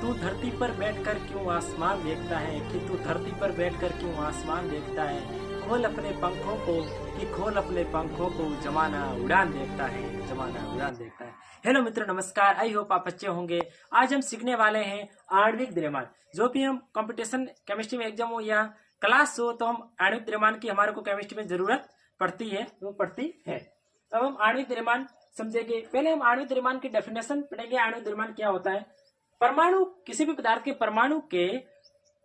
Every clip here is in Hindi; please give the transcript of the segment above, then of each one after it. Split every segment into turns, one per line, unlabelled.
तू धरती पर बैठकर क्यों आसमान देखता है, कि तू धरती पर बैठकर क्यों आसमान देखता है। खोल अपने पंखों को, कि खोल अपने पंखों को, जमाना उड़ान देखता है, जमाना उड़ान देखता है। हेलो मित्रों, नमस्कार। आई होप आप अच्छे होंगे। आज हम सीखने वाले हैं आणविक द्रव्यमान। जो भी हम कंपटीशन केमिस्ट्री में एग्जाम हो या क्लास हो, तो हम आणविक द्रव्यमान की हमारे को केमिस्ट्री में जरूरत पड़ती है, वो पड़ती है। अब हम आणविक द्रव्यमान समझेंगे। पहले हम आणविक द्रव्यमान की डेफिनेशन पढ़ेंगे। आणविक द्रव्यमान क्या होता है। परमाणु, किसी भी पदार्थ के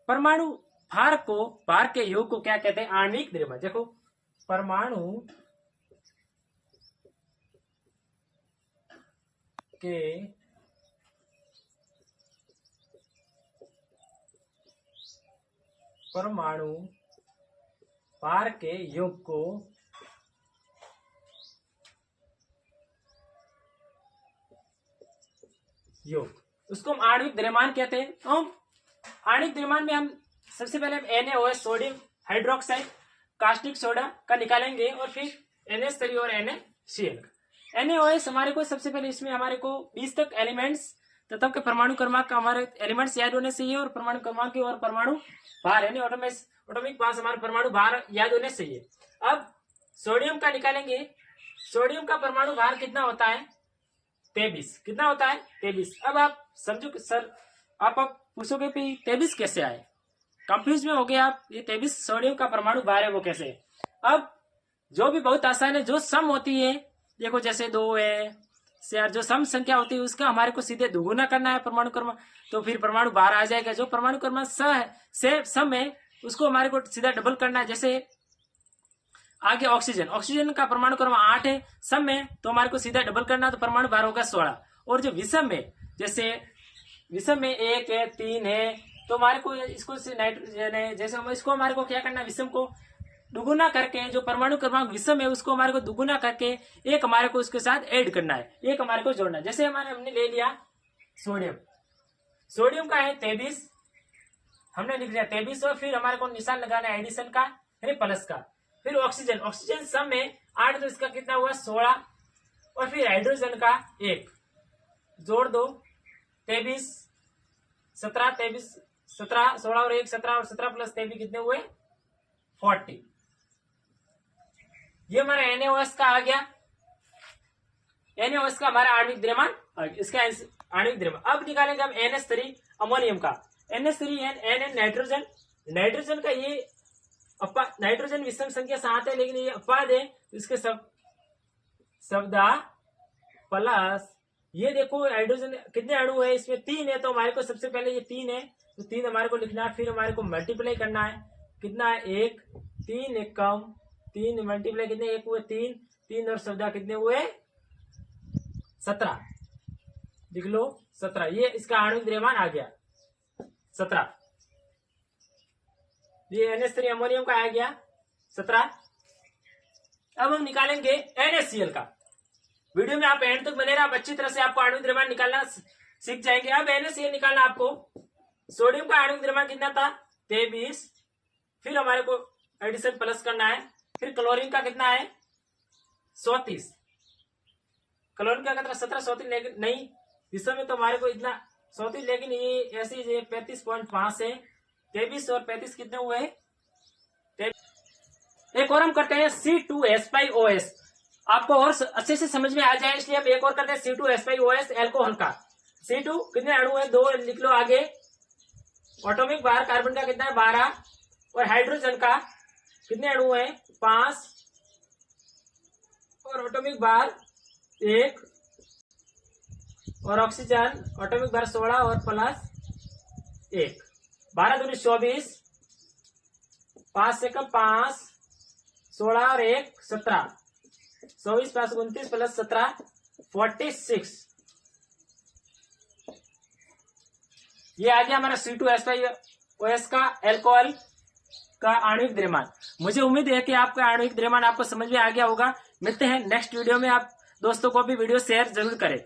परमाणु भार के योग को क्या कहते हैं, आणविक द्रव्यमान। देखो, परमाणु के परमाणु भार के योग को उसको हम आणविक द्रव्यमान कहते हैं। तो हम आणविक द्रव्यमान में हम सबसे पहले NaOH, sodium hydroxide, caustic soda का निकालेंगे और फिर NH3 और NaCl का। NaOH हमारे को सबसे पहले इसमें हमारे को 20 तक एलिमेंट्स तत्व के परमाणु क्रमांक का हमारे एलिमेंट्स याद होने चाहिए और परमाणु क्रमांक और परमाणु भार यानी ऑटोमिक मास हमारे परमाणु भार याद होने चाहिए। अब सोडियम का निकालेंगे। सोडियम का परमाणु भार कितना होता है, 23। कितना होता है, 23। अब आप समझो कि सर आप पूछोगे कि 23 कैसे आए, कंफ्यूज में हो गए आप। ये 23 सोडियम का परमाणु भार है, वो कैसे है। अब जो भी बहुत आसान है, जो सम होती है, देखो जैसे 2 है से जो सम संख्या होती है उसका हमारे को सीधे दुगुना करना है परमाणु क्रमांक, तो फिर परमाणु भार आ जाएगा। जो परमाणु क्रमांक से सम है उसको हमारे को सीधा डबल करना है। जैसे आगे ऑक्सीजन का परमाणु क्रमांक 8 है सम में, तो हमारे को सीधा डबल करना, तो परमाणु भार होगा 16। और जो विषम है, जैसे विषम में 1 है 3 है, तो हमारे को इसको नाइट्रोजन है, जैसे हम इसको हमारे को क्या करना है, विषम को दुगुना करके जो परमाणु क्रमांक विषम है उसको हमारे को दुगुना करके एक हमारे को उसके साथ ऐड करना है, एक हमारे को जोड़ना है। जैसे हमने ले लिया सोडियम का है 23, हमने लिख लिया 23, और फिर हमारे को निशान लगाना है एडिशन का यानी प्लस का। फिर ऑक्सीजन सम में 8, तो इसका कितना हुआ 16, और फिर हाइड्रोजन का 1 जोड़ दो 23, 17, 16 और 1 17, और 17 प्लस 23 कितने हुए 40। ये हमारा NaOH का आ गया। NaOH का हमारा आणविक द्रव्यमान, इसका आणविक द्रव्यमान। अब निकालेंगे हम NH3 अमोनियम का। NH3 N नाइट्रोजन का, ये नाइट्रोजन विषम संख्या 7 है, लेकिन ये अपवाद है, इसके शब्द प्लस। ये देखो हाइड्रोजन कितने अणु है, इसमें 3 है, तो हमारे को सबसे पहले ये 3 है, तो 3 हमारे को लिखना है। फिर हमारे को मल्टीप्लाई करना है, कितना है 1, 3 एक कम 3 मल्टीप्लाई कितने 1 हुए 3 और शब्द कितने हुए 17। लिख लो 17। ये इसका आणविक द्रव्यमान आ गया 17। ये NH3 अमोनियम का आ गया 17। अब हम निकालेंगे NaCl का। वीडियो में आप एंड तक बने रहे, आप अच्छी तरह से आपको आणविक द्रव्यमान निकालना सीख जाएंगे। अब NaCl निकालना आपको। सोडियम का आणविक द्रव्यमान कितना था 23, फिर हमारे को एडिशन प्लस करना है। फिर क्लोरीन का कितना है 34, क्लोरीन का कितना 17, 34 लेकिन नहीं विषम में, तो हमारे को इतना 34, लेकिन ये ऐसी 35.5 है। 23 और 35 कितने हुए। एक और हम करते हैं C2H5OH, आपको और अच्छे से समझ में आ जाए इसलिए हम एक और करते हैं C2H5OH एल्कोहल का। C2 कितने अणु है 2, लिख लो आगे। ऑटोमिक भार कार्बन का कितना है 12, और हाइड्रोजन का कितने अणु है 5, और ऑटोमिक भार 1, और ऑक्सीजन ऑटोमिक भार 16 और प्लस 1। 12 दूनी 24, 5 से कम 5, 16 और 1 17, 24 5 29 प्लस 17 46। ये आ गया हमारा C2H5OH का एल्कोहल का आणविक द्रव्यमान। मुझे उम्मीद है कि आपका आणविक द्रव्यमान आपको समझ में आ गया होगा। मिलते हैं नेक्स्ट वीडियो में। आप दोस्तों को भी वीडियो शेयर जरूर करें।